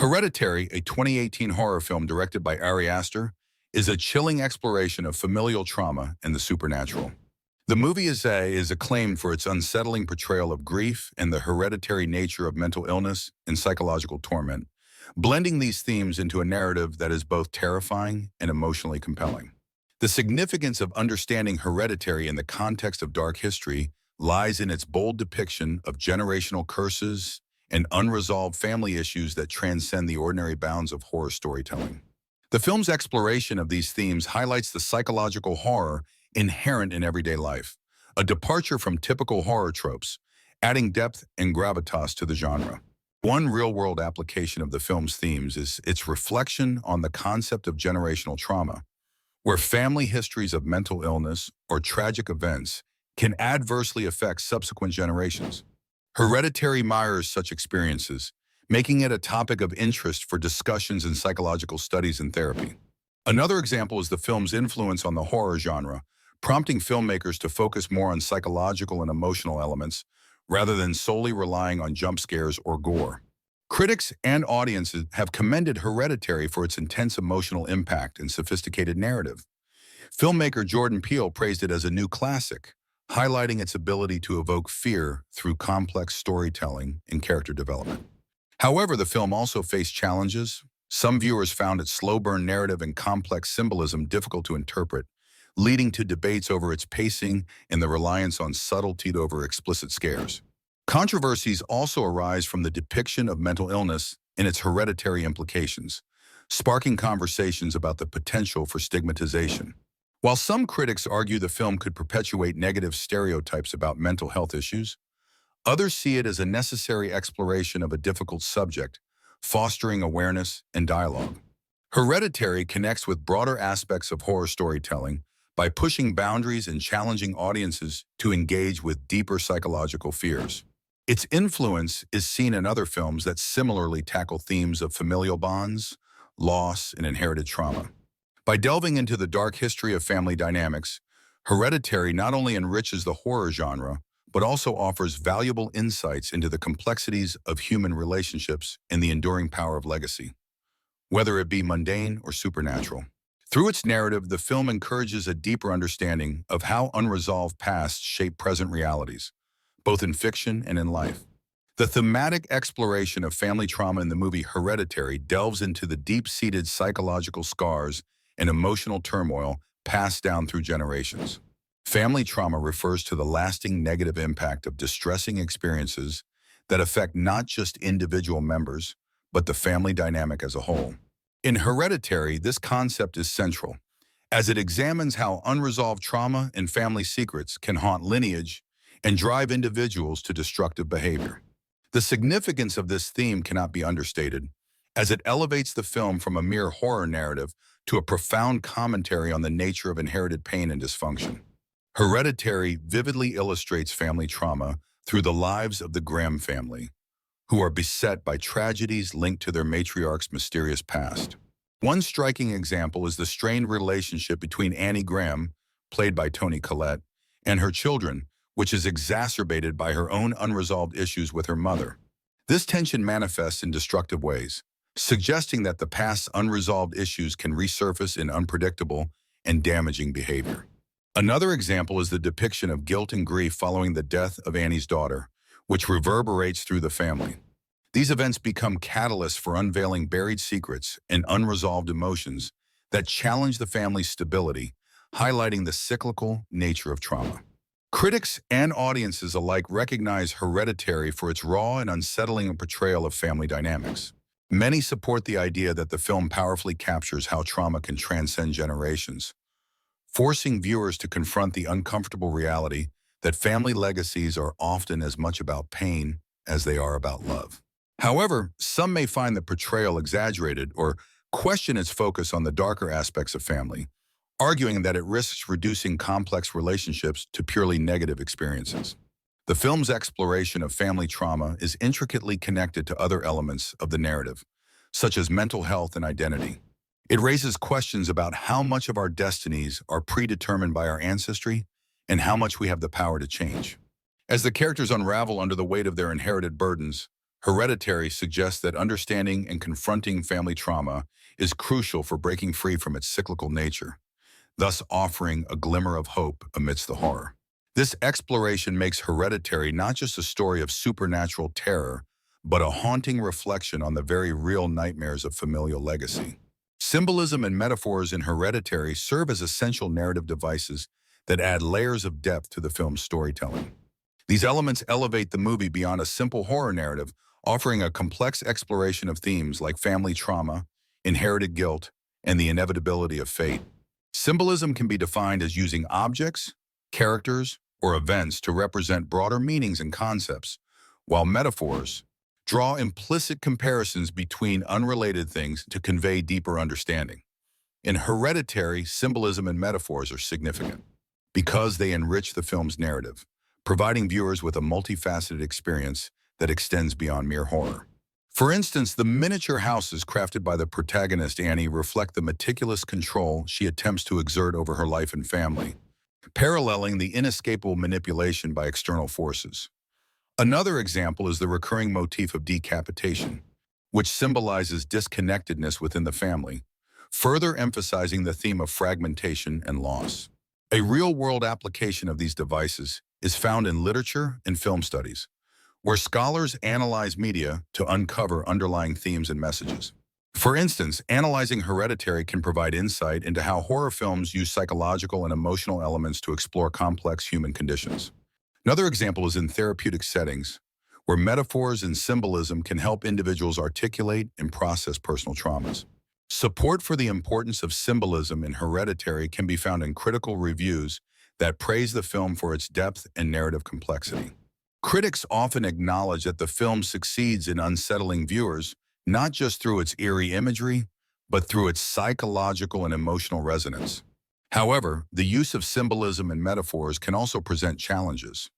Hereditary, a 2018 horror film directed by Ari Aster, is a chilling exploration of familial trauma and the supernatural. The movie is acclaimed for its unsettling portrayal of grief and the hereditary nature of mental illness and psychological torment, blending these themes into a narrative that is both terrifying and emotionally compelling. The significance of understanding Hereditary in the context of dark history lies in its bold depiction of generational curses and unresolved family issues that transcend the ordinary bounds of horror storytelling. The film's exploration of these themes highlights the psychological horror inherent in everyday life, a departure from typical horror tropes, adding depth and gravitas to the genre. One real-world application of the film's themes is its reflection on the concept of generational trauma, where family histories of mental illness or tragic events can adversely affect subsequent generations. Hereditary mirrors such experiences, making it a topic of interest for discussions in psychological studies and therapy. Another example is the film's influence on the horror genre, prompting filmmakers to focus more on psychological and emotional elements rather than solely relying on jump scares or gore. Critics and audiences have commended Hereditary for its intense emotional impact and sophisticated narrative. Filmmaker Jordan Peele praised it as a new classic, highlighting its ability to evoke fear through complex storytelling and character development. However, the film also faced challenges. Some viewers found its slow-burn narrative and complex symbolism difficult to interpret, leading to debates over its pacing and the reliance on subtlety over explicit scares. Controversies also arise from the depiction of mental illness and its hereditary implications, sparking conversations about the potential for stigmatization. While some critics argue the film could perpetuate negative stereotypes about mental health issues, others see it as a necessary exploration of a difficult subject, fostering awareness and dialogue. Hereditary connects with broader aspects of horror storytelling by pushing boundaries and challenging audiences to engage with deeper psychological fears. Its influence is seen in other films that similarly tackle themes of familial bonds, loss, and inherited trauma. By delving into the dark history of family dynamics, Hereditary not only enriches the horror genre, but also offers valuable insights into the complexities of human relationships and the enduring power of legacy, whether it be mundane or supernatural. Through its narrative, the film encourages a deeper understanding of how unresolved pasts shape present realities, both in fiction and in life. The thematic exploration of family trauma in the movie Hereditary delves into the deep-seated psychological scars and emotional turmoil passed down through generations. Family trauma refers to the lasting negative impact of distressing experiences that affect not just individual members, but the family dynamic as a whole. In Hereditary, this concept is central, as it examines how unresolved trauma and family secrets can haunt lineage and drive individuals to destructive behavior. The significance of this theme cannot be understated, as it elevates the film from a mere horror narrative to a profound commentary on the nature of inherited pain and dysfunction. Hereditary vividly illustrates family trauma through the lives of the Graham family, who are beset by tragedies linked to their matriarch's mysterious past. One striking example is the strained relationship between Annie Graham, played by Toni Collette, and her children, which is exacerbated by her own unresolved issues with her mother. This tension manifests in destructive ways, suggesting that the past's unresolved issues can resurface in unpredictable and damaging behavior. Another example is the depiction of guilt and grief following the death of Annie's daughter, which reverberates through the family. These events become catalysts for unveiling buried secrets and unresolved emotions that challenge the family's stability, highlighting the cyclical nature of trauma. Critics and audiences alike recognize Hereditary for its raw and unsettling portrayal of family dynamics. Many support the idea that the film powerfully captures how trauma can transcend generations, forcing viewers to confront the uncomfortable reality that family legacies are often as much about pain as they are about love. However, some may find the portrayal exaggerated or question its focus on the darker aspects of family, arguing that it risks reducing complex relationships to purely negative experiences. The film's exploration of family trauma is intricately connected to other elements of the narrative, such as mental health and identity. It raises questions about how much of our destinies are predetermined by our ancestry and how much we have the power to change. As the characters unravel under the weight of their inherited burdens, Hereditary suggests that understanding and confronting family trauma is crucial for breaking free from its cyclical nature, thus offering a glimmer of hope amidst the horror. This exploration makes Hereditary not just a story of supernatural terror, but a haunting reflection on the very real nightmares of familial legacy. Symbolism and metaphors in Hereditary serve as essential narrative devices that add layers of depth to the film's storytelling. These elements elevate the movie beyond a simple horror narrative, offering a complex exploration of themes like family trauma, inherited guilt, and the inevitability of fate. Symbolism can be defined as using objects, characters, or events to represent broader meanings and concepts, while metaphors draw implicit comparisons between unrelated things to convey deeper understanding. In Hereditary, symbolism and metaphors are significant because they enrich the film's narrative, providing viewers with a multifaceted experience that extends beyond mere horror. For instance, the miniature houses crafted by the protagonist Annie reflect the meticulous control she attempts to exert over her life and family, paralleling the inescapable manipulation by external forces. Another example is the recurring motif of decapitation, which symbolizes disconnectedness within the family, further emphasizing the theme of fragmentation and loss. A real-world application of these devices is found in literature and film studies, where scholars analyze media to uncover underlying themes and messages. For instance, analyzing Hereditary can provide insight into how horror films use psychological and emotional elements to explore complex human conditions. Another example is in therapeutic settings, where metaphors and symbolism can help individuals articulate and process personal traumas. Support for the importance of symbolism in Hereditary can be found in critical reviews that praise the film for its depth and narrative complexity. Critics often acknowledge that the film succeeds in unsettling viewers not just through its eerie imagery, but through its psychological and emotional resonance. However, the use of symbolism and metaphors can also present challenges.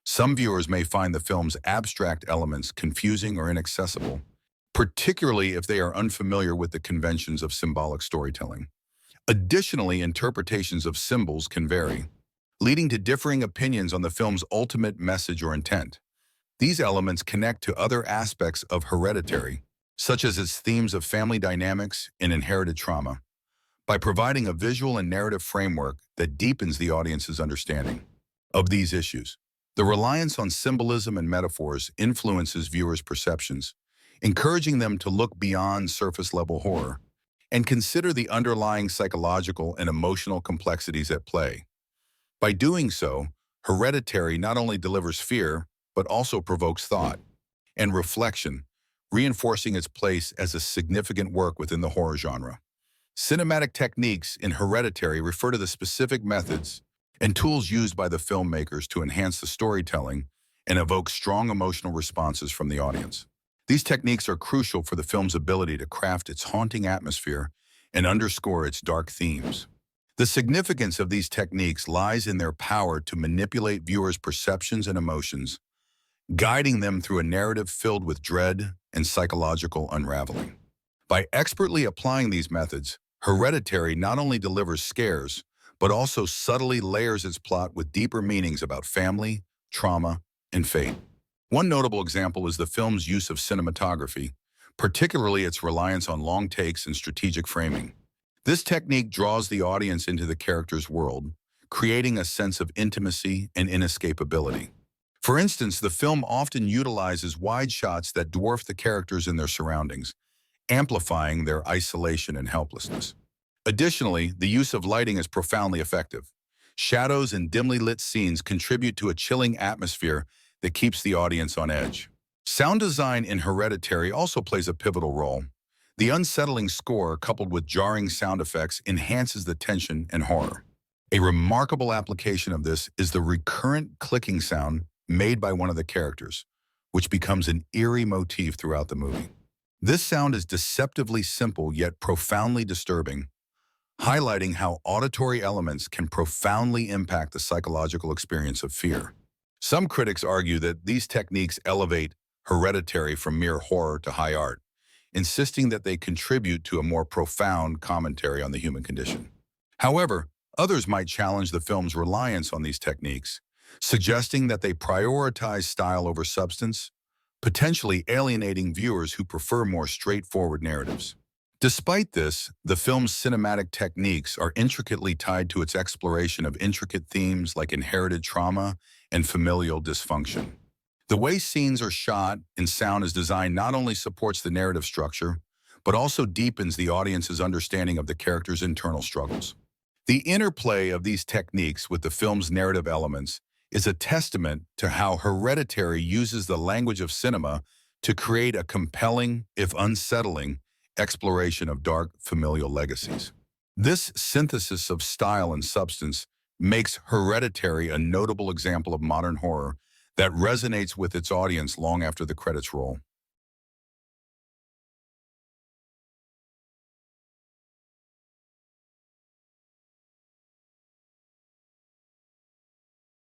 Some viewers may find the film's abstract elements confusing or inaccessible, particularly if they are unfamiliar with the conventions of symbolic storytelling. Additionally, interpretations of symbols can vary, leading to differing opinions on the film's ultimate message or intent. These elements connect to other aspects of Hereditary, such as its themes of family dynamics and inherited trauma, by providing a visual and narrative framework that deepens the audience's understanding of these issues. The reliance on symbolism and metaphors influences viewers' perceptions, encouraging them to look beyond surface-level horror and consider the underlying psychological and emotional complexities at play. By doing so, Hereditary not only delivers fear, but also provokes thought and reflection, reinforcing its place as a significant work within the horror genre. Cinematic techniques in Hereditary refer to the specific methods and tools used by the filmmakers to enhance the storytelling and evoke strong emotional responses from the audience. These techniques are crucial for the film's ability to craft its haunting atmosphere and underscore its dark themes. The significance of these techniques lies in their power to manipulate viewers' perceptions and emotions, guiding them through a narrative filled with dread and psychological unraveling. By expertly applying these methods, Hereditary not only delivers scares, but also subtly layers its plot with deeper meanings about family, trauma, and fate. One notable example is the film's use of cinematography, particularly its reliance on long takes and strategic framing. This technique draws the audience into the character's world, creating a sense of intimacy and inescapability. For instance, the film often utilizes wide shots that dwarf the characters in their surroundings, amplifying their isolation and helplessness. Additionally, the use of lighting is profoundly effective. Shadows and dimly lit scenes contribute to a chilling atmosphere that keeps the audience on edge. Sound design in Hereditary also plays a pivotal role. The unsettling score, coupled with jarring sound effects, enhances the tension and horror. A remarkable application of this is the recurrent clicking sound made by one of the characters, which becomes an eerie motif throughout the movie. This sound is deceptively simple yet profoundly disturbing, highlighting how auditory elements can profoundly impact the psychological experience of fear. Some critics argue that these techniques elevate Hereditary from mere horror to high art, insisting that they contribute to a more profound commentary on the human condition. However, others might challenge the film's reliance on these techniques, suggesting that they prioritize style over substance, potentially alienating viewers who prefer more straightforward narratives. Despite this, the film's cinematic techniques are intricately tied to its exploration of intricate themes like inherited trauma and familial dysfunction. The way scenes are shot and sound is designed not only supports the narrative structure, but also deepens the audience's understanding of the character's internal struggles. The interplay of these techniques with the film's narrative elements is a testament to how Hereditary uses the language of cinema to create a compelling, if unsettling, exploration of dark familial legacies. This synthesis of style and substance makes Hereditary a notable example of modern horror that resonates with its audience long after the credits roll.